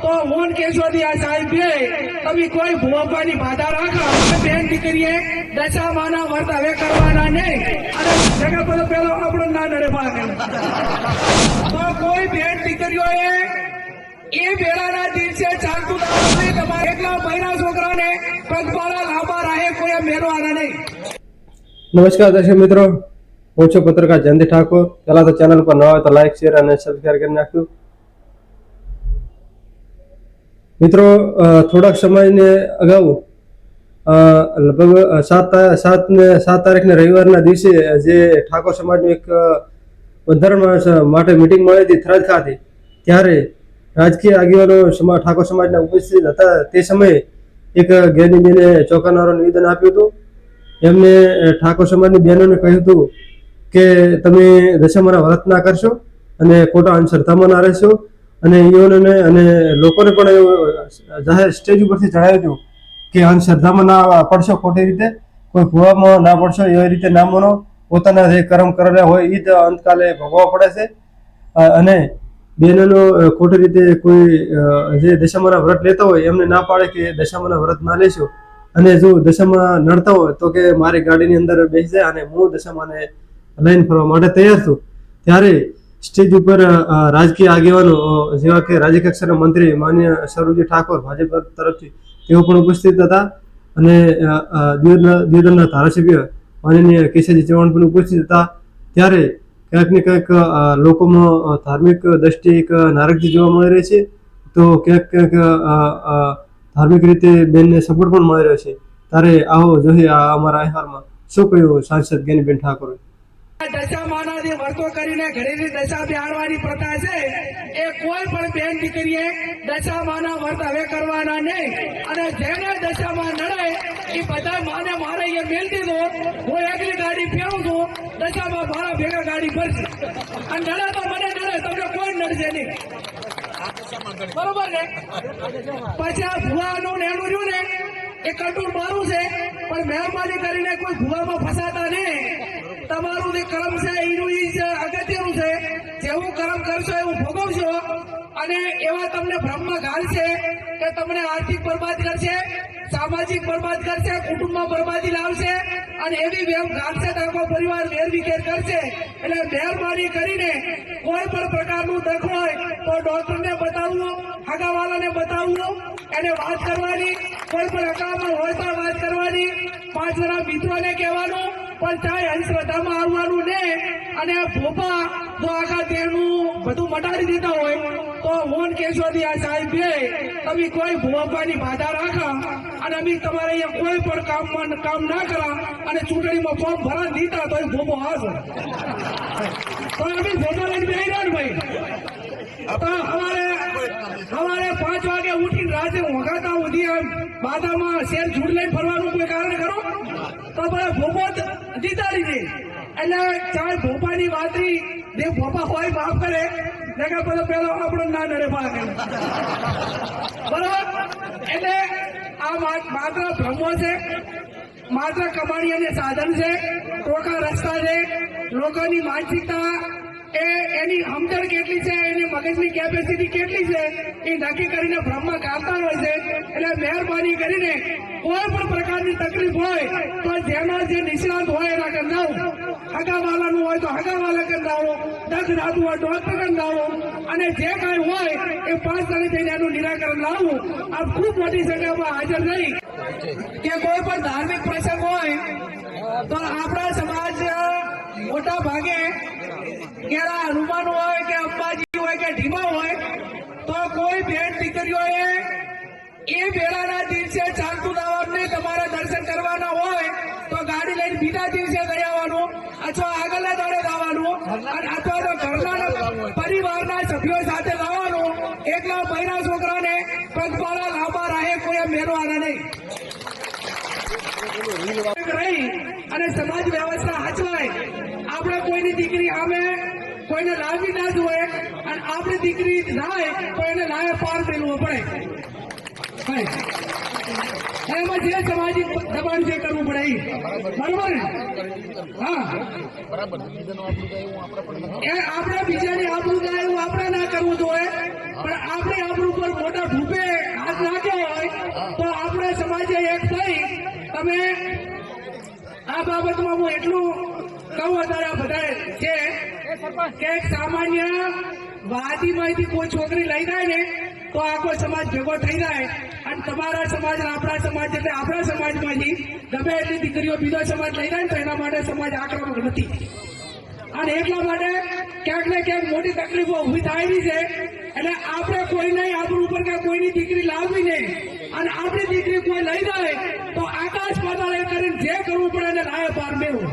તો હું કેશોદિયા સાહેબ બે તમે કોઈ ભૂવાપાની બાધા રાખો બેન દીકરીએ દશામાના વર્ત હવે કરવાના નહીં અને જગા પર પેલો આપણો ના નડે પાકે તો કોઈ બેન દીકરીઓએ એ વેળાના દિવસે ચાલતું દાવાનું તમારે એકલા બૈરા છોકરાને પગપાળા લાંબા રાહે કોઈ મેળવાના નહીં। નમસ્કાર દર્શક મિત્રો, હું છું પત્રકાર જયંતિ ઠાકોર। પહેલા તો ચેનલ પર નવા હોય તો લાઈક શેર અને સબસ્ક્રાઈબ કરી નાખજો મિત્રો। થોડાક સમયને અગાઉ લગભગ 7 તારીખને રવિવારના દિવસે જે ઠાકોર સમાજનું એક બંધારણ માટે મિટિંગ મળી હતી થરાદ ખાતે, ત્યારે રાજકીય આગેવાનો ઠાકોર સમાજના ઉપસ્થિત હતા। તે સમયે એક જ્ઞાનીબેને ચોંકાવનારું નિવેદન આપ્યું હતું। એમને ઠાકોર સમાજની બહેનોને કહ્યું હતું કે તમે દશામાના વ્રત ના કરશો અને ખોટા અંધશ્રદ્ધામાં ના રહેશો, અને યુવાનોને અને લોકોને પણ એવું જાહેર સ્ટેજ ઉપરથી જણાવ્યું હતું કે અંધશ્રદ્ધામાં ના પડશો, ખોટી રીતે કોઈ ભૂવામાં ના પડશો, એવી રીતે ના માનો, પોતાના જે કર્મ કરેલા હોય એ જ અંતકાલે ભોગવવા પડે છે। અને બહેનોનો ખોટી રીતે કોઈ જે દશામાના વ્રત લેતા હોય એમને ના પાડે કે દશામાના વ્રત ના લેશો, અને જો દશામાં નડતા હોય તો કે મારી ગાડીની અંદર બેસી જાય અને હું દશામાને લઈને ફરવા માટે તૈયાર છું। ત્યારે સ્ટેજ ઉપર રાજકીય આગેવાનો જેવા કે રાજ્ય કક્ષાના મંત્રી માન્ય સરોજી ઠાકોર ભાજપ તરફથી તેઓ પણ ઉપસ્થિત હતા, અને દિયોદરના ધારાસભ્ય માનનીય કેશવજી ચૌહાણ પણ ઉપસ્થિત હતા। ત્યારે ક્યાંક ને ક્યાંક લોકોમાં ધાર્મિક દ્રષ્ટિએ એક નારાજગી જોવા મળી રહી છે, તો ક્યાંક ધાર્મિક રીતે બેનને સપોર્ટ પણ મળી રહ્યો છે। ત્યારે આવો જોઈએ આ અમારા અહેવાલમાં શું કહ્યું સાંસદ જ્ઞાનીબેન ઠાકોરે। દશામાના જે વર્તો કરીને ઘરેની દશા બેહાડવાની પ્રથા છે એ કોઈ પણ બેન દીકરીએ દશામાના વર્ત હવે કરવાના નહીં, અને જેને દશામાં નડે એ બધા માને મારે એ મેલ દીધો, હું એકલી ગાડી ફેરું છું, દશામાં મારા ભેગા ગાડી ભરશે, અને નડે તો મને નડે, તમને કોઈ નડશે નહીં, બરોબર ને? પછી આ ભુવાનું ને એનું રહ્યું ને એ કટુર મારું છે, પણ મહેરબાની કરીને કોઈ ભુવામાં ફસાતા નહીં। તમારું જે કર્મ છે એનું અગત્યનું છે, જેવું કર્મ કરશો એવું ભોગવશો, અને એવા તમને બ્રહ્મ ઘાલશે કે તમને આર્થિક બરબાદ કરશે, સામાજિક બરબાદ કરશે, કુટુંબમાં બરબાદી લાવશે, અને એવી વેમ ઘાલશે તો આખો પરિવાર વેરવિખેર કરશે। એટલે મહેરબાની કરીને કોઈ પણ પ્રકારનું દખ હોય તો ડોક્ટરને બતાવવું, હગાવાલાને બતાવવું, એને વાત કરવાની, કોઈ પણ હકામાં હોય તો વાત કરવાની, 5 જણા મિત્રોને કહેવાનું, પણ ચાહે અંધશ્રદ્ધામાં આવવાનું ને। અને ભોપા જો આખા દેહનું બધું મટાડી દીધા હોય તો હું કેશોદિયા સાહેબ બે તમે કોઈ ભૂવાપાની બાધા રાખો અને અમે તમારે અહીંયા કોઈ પણ કામ ના કરા, અને ચૂંટણીમાં ફોર્મ ભરા દીધા તો ભોપો આવશે તો અમે ભોપો લઈને બેસી રહ્યા ને ભાઈ। તો સવારે 5 વાગે ઉઠીને રાતે વગાતા ઉઠી બાધામાં શેર છૂટ લઈને ફરવાનું કોઈ કારણ કરો તો બધા ભોપો જીતાડી દે। એટલે ચાર ભોપાની વાતરી જે ભોપા હોય માફ કરે, જગા પર પેલો આપણો ના નડે પાકે, બરોબર? એટલે આ માત્ર ભ્રમો છે, માત્ર કમાણી અને સાધન છે, ટોકા રસ્તા છે, લોકોની માનસિકતા એની સમજણ કેટલી છે, એની મગજની કેપેસિટી કેટલી છે એ નક્કી કરીને બ્રહ્મા ગાતા હોય છે। એટલે મહેરબાની કરીને કોઈ પણ પ્રકારની તકલીફ હોય તો જેના જે નિષ્ણાત હોય એના કંદાવો, હગાવાલાનું હોય તો હગાવાલા કંદાવો, દર્દ રાતું હોય ડોક્ટર કંદાવો, અને જે કાંઈ હોય એ 5 જણે થઈને એનું નિરાકરણ લાવવું। આ ખૂબ મોટી સંખ્યામાં હાજર રહી કે કોઈ પણ ધાર્મિક પ્રસંગ હોય તો આપણા સમાજ મોટા ભાગે કેરા હનુમાન હોય કે અંબાજી હોય કે ઢીમા હોય તો કોઈ બેન દીકરીઓએ એ વેળાના દિવસે ચાલતું દાવાનું તમારે દર્શન કરવાના હોય તો ગાડી લઈને બીજા દિવસે ગયા આવવાનું, અથવા આગળના દોડે જવાનું, અથવા તો ઘરના પરિવારના સભ્યો સાથે જવાનું। એકલા બૈરા છોકરાને પગપાળા લાંબા રાહે કોઈ મેળવાના નહીં રહી, અને સમાજ વ્યવસ્થા હચવાય। આપણે કોઈની દીકરી સામે કોઈને લાવી ના જોઈએ, અને આપણી દીકરી લાય તો એને લાવે પાર મેળવો પડે, એમાં જે સામાજિક દબાણ જે કરવું પડે બરોબર ને? હા, એ આપણે બીજાની આબરૂ જાય એવું આપણે ના કરવું જોઈએ, પણ આપણી આબરૂ પર મોટા આજે એક થઈ તમે આ બાબતમાં હું એટલું કહું અત્યારે આ બધા છે કે એક સામાન્ય વાદીમાંથી કોઈ છોકરી લઈ જાય ને તો આખો સમાજ ભેગો થઈ જાય અને તમારા સમાજ અને આપણા સમાજ એટલે આપણા સમાજમાંથી ગમે એટલી દીકરીઓ બીજો સમાજ લઈ જાય ને તો એના માટે સમાજ આક્રમક નથી અને એટલા માટે ક્યાંક ને ક્યાંક મોટી તકલીફો ઊભી થાય છે એટલે આપણે કોઈને આપણું ઉપર કે કોઈની દીકરી લાવવી નહીં અને આપણી દીકરી કોઈ લઈ જાય તો આકાશ પાતાળ કરીને જે કરવું પડે એને લાય પાર મેળવું